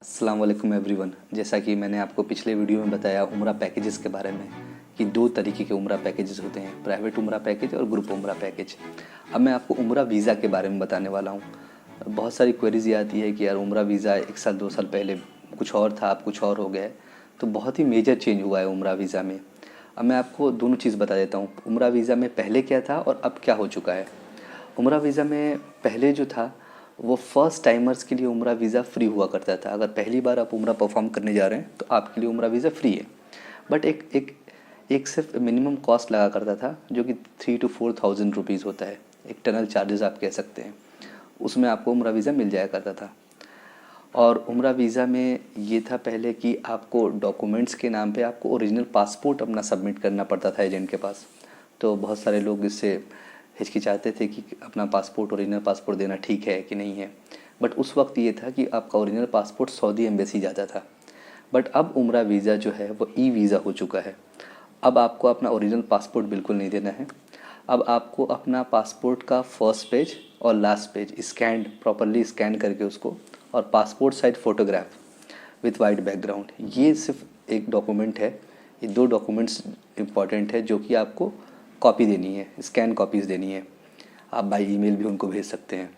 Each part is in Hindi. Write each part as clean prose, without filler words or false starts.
अस्सलाम वालेकुम एवरीवन। जैसा कि मैंने आपको पिछले वीडियो में बताया उम्रा पैकेजेस के बारे में कि दो तरीके के उम्रा पैकेजेस होते हैं, प्राइवेट उम्रा पैकेज और ग्रुप उम्रा पैकेज। अब मैं आपको उम्रा वीज़ा के बारे में बताने वाला हूँ। बहुत सारी क्वेरीज ये आती है कि यार उम्रा वीज़ा 1 साल 2 साल पहले कुछ और था, अब कुछ और हो गया है। तो बहुत ही मेजर चेंज हुआ है उम्रा वीज़ा में। अब मैं आपको दोनों चीज़ बता देता हूँ, उम्रा वीज़ा में पहले क्या था और अब क्या हो चुका है। उम्रा वीज़ा में पहले जो था वो फ़र्स्ट टाइमर्स के लिए उम्रा वीज़ा फ्री हुआ करता था। अगर पहली बार आप उम्रा परफॉर्म करने जा रहे हैं तो आपके लिए उम्रा वीज़ा फ्री है। बट एक सिर्फ मिनिमम कॉस्ट लगा करता था जो कि 3 to 4 thousand रुपीज़ होता है। एक टनल चार्जेस आप कह सकते हैं, उसमें आपको उम्रा वीज़ा मिल जाया करता था। और उम्रा वीज़ा में ये था पहले कि आपको डॉक्यूमेंट्स के नाम पे आपको ओरिजिनल पासपोर्ट अपना सबमिट करना पड़ता था एजेंट के पास। तो बहुत सारे लोग इससे हिचकिचाते थे कि अपना पासपोर्ट ओरिजिनल पासपोर्ट देना ठीक है कि नहीं है। बट उस वक्त ये था कि आपका ओरिजिनल पासपोर्ट सऊदी एम्बेसी जाता था। बट अब उम्रा वीज़ा जो है वो ई वीज़ा हो चुका है। अब आपको अपना ओरिजिनल पासपोर्ट बिल्कुल नहीं देना है। अब आपको अपना पासपोर्ट का फर्स्ट पेज और लास्ट पेज प्रॉपरली स्कैन करके उसको, और passport size photograph with white background, ये सिर्फ एक डॉक्यूमेंट है। ये दो डॉक्यूमेंट्स इंपॉर्टेंट है जो कि आपको कॉपी देनी है, स्कैन कॉपीज़ देनी है। आप बाय ईमेल भी उनको भेज सकते हैं।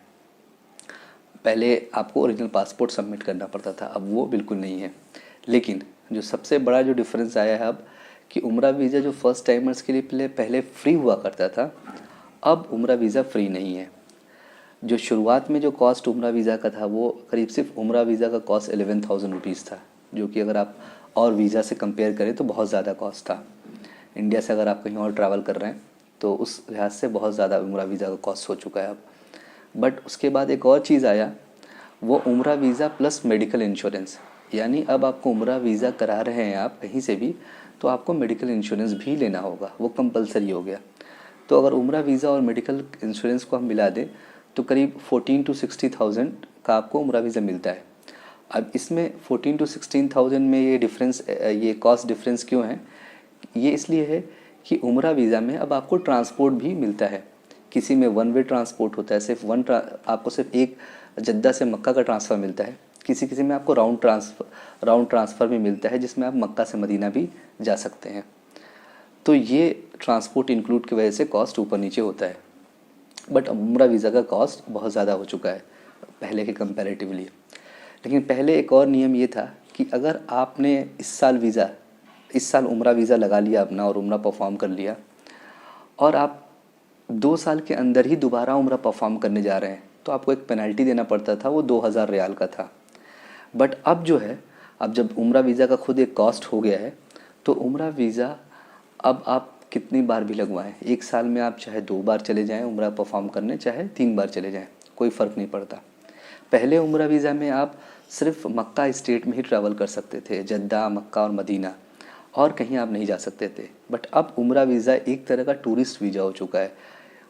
पहले आपको ओरिजिनल पासपोर्ट सबमिट करना पड़ता था, अब वो बिल्कुल नहीं है। लेकिन जो सबसे बड़ा जो डिफरेंस आया है अब, कि उम्रा वीज़ा जो फर्स्ट टाइमर्स के लिए पहले फ्री हुआ करता था, अब उम्रा वीज़ा फ्री नहीं है। जो शुरुआत में जो कॉस्ट उम्रा वीज़ा का था वो करीब सिर्फ उम्रा वीज़ा का कॉस्ट 11,000 रुपीज़ था, जो कि अगर आप और वीज़ा से कंपेयर करें तो बहुत ज़्यादा कॉस्ट था। इंडिया से अगर आप कहीं और ट्रैवल कर रहे हैं तो उस लिहाज से बहुत ज़्यादा उम्रा वीज़ा का कॉस्ट हो चुका है अब। बट उसके बाद एक और चीज़ आया, वो उम्रा वीज़ा प्लस मेडिकल इंश्योरेंस। यानी अब आपको उम्रा वीज़ा करा रहे हैं आप कहीं से भी, तो आपको मेडिकल इंश्योरेंस भी लेना होगा, वो कंपलसरी हो गया। तो अगर उम्रा वीज़ा और मेडिकल इंश्योरेंस को हम मिला दें तो करीब 14 to 60,000 का आपको उम्रा वीज़ा मिलता है। अब इसमें 14 to 16,000 में ये डिफरेंस, ये कॉस्ट डिफरेंस क्यों है? ये इसलिए है कि उम्रा वीज़ा में अब आपको ट्रांसपोर्ट भी मिलता है। किसी में वन वे ट्रांसपोर्ट होता है, सिर्फ आपको सिर्फ एक जद्दा से मक्का का ट्रांसफ़र मिलता है। किसी किसी में आपको राउंड ट्रांसफ़र भी मिलता है, जिसमें आप मक्का से मदीना भी जा सकते हैं। तो ये ट्रांसपोर्ट इंक्लूड की वजह से कॉस्ट ऊपर नीचे होता है। बट उम्रा वीज़ा का कॉस्ट बहुत ज़्यादा हो चुका है पहले के कंपैरेटिवली। लेकिन पहले एक और नियम ये था कि अगर आपने इस साल उम्रा वीज़ा लगा लिया अपना और उम्रा परफॉर्म कर लिया, और आप 2 साल के अंदर ही दोबारा उम्रा परफॉर्म करने जा रहे हैं, तो आपको एक पेनल्टी देना पड़ता था, वो 2,000 रियाल का था। बट अब जो है, अब जब उम्रा वीज़ा का खुद एक कॉस्ट हो गया है, तो उम्रा वीज़ा अब आप कितनी बार भी लगवाएं, 1 साल में आप चाहे 2 बार चले जाएं उम्रा परफॉर्म करने, चाहे 3 बार चले जाएं, कोई फ़र्क नहीं पड़ता। पहले उम्रा वीज़ा में आप सिर्फ मक्का स्टेट में ही ट्रैवल कर सकते थे, जद्दा, मक्का और मदीना, और कहीं आप नहीं जा सकते थे। बट अब उम्रा वीज़ा एक तरह का टूरिस्ट वीज़ा हो चुका है।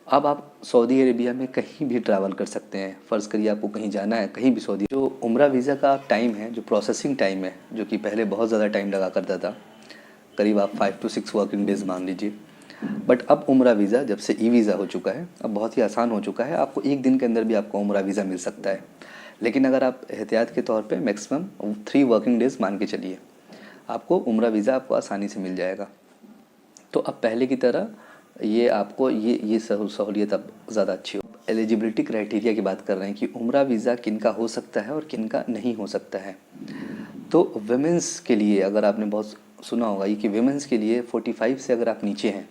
अब आप सऊदी अरेबिया में कहीं भी ट्रैवल कर सकते हैं। फ़र्ज़ करिए आपको कहीं जाना है, कहीं भी सऊदी, जो उम्रा वीज़ा का टाइम है, जो प्रोसेसिंग टाइम है, जो कि पहले बहुत ज़्यादा टाइम लगा करता था, करीब आप 5 to 6 वर्किंग डेज़ मान लीजिए। बट अब उम्रा वीज़ा जब से ई वीज़ा हो चुका है, अब बहुत ही आसान हो चुका है। आपको एक दिन के अंदर भी आपको उम्रा वीज़ा मिल सकता है। लेकिन अगर आप एहतियात के तौर पे मैक्सिमम 3 वर्किंग डेज़ मान के चलिए, आपको उम्रा वीज़ा आपको आसानी से मिल जाएगा। तो अब पहले की तरह ये आपको ये सहूलियत अब ज़्यादा अच्छी हो। एलिजिबिलिटी क्राइटेरिया की बात कर रहे हैं कि उम्रा वीज़ा किनका हो सकता है और किनका नहीं हो सकता है। तो वुमेंस के लिए, अगर आपने बहुत सुना होगा ये कि वुमेंस के लिए 45 से अगर आप नीचे हैं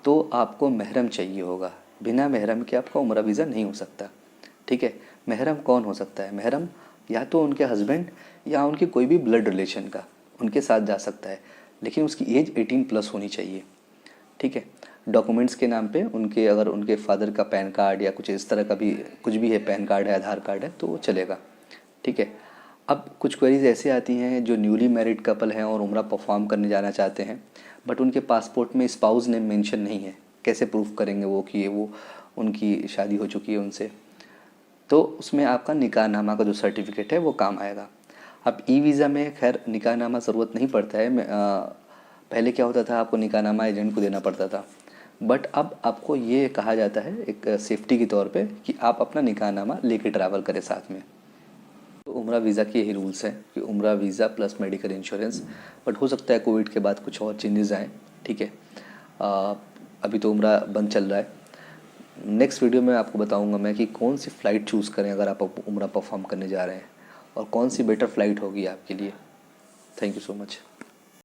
तो आपको महरम चाहिए होगा। बिना महरम के आपका उम्रा वीज़ा नहीं हो सकता। ठीक है, महरम कौन हो सकता है? महरम या तो उनके हस्बैंड या उनके कोई भी ब्लड रिलेशन का, उनके साथ जा सकता है, लेकिन उसकी एज 18+ होनी चाहिए। ठीक है, डॉक्यूमेंट्स के नाम पे उनके, अगर उनके फादर का पैन कार्ड या कुछ इस तरह का भी कुछ भी है, पैन कार्ड है, आधार कार्ड है, तो वो चलेगा। ठीक है, अब कुछ क्वेरीज ऐसे आती हैं जो न्यूली मैरिड कपल हैं और उम्रा परफॉर्म करने जाना चाहते हैं, बट उनके पासपोर्ट में स्पाउस नेम मेंशन नहीं है। कैसे प्रूफ करेंगे वो कि वो उनकी शादी हो चुकी है उनसे? तो उसमें आपका निकाहनामा का जो सर्टिफिकेट है वो काम आएगा। अब ई वीज़ा में खैर निकाहनामा ज़रूरत नहीं पड़ता है। पहले क्या होता था, आपको निकाहनामा एजेंट को देना पड़ता था, बट अब आपको ये कहा जाता है एक सेफ्टी के तौर पे कि आप अपना निकाहनामा लेके ट्रैवल करें साथ में। तो तो उम्रा वीज़ा के यही रूल्स हैं कि उम्रा visa plus medical insurance, but हो सकता है कोविड के बाद कुछ और चेंजेस आए, ठीक है। अभी तो उम्रा बंद चल रहा है। नेक्स्ट वीडियो में आपको बताऊंगा मैं कि कौन सी फ़्लाइट चूज़ करें अगर आप उम्रा परफॉर्म करने जा रहे हैं, और कौन सी बेटर फ़्लाइट होगी आपके लिए। Thank you so much.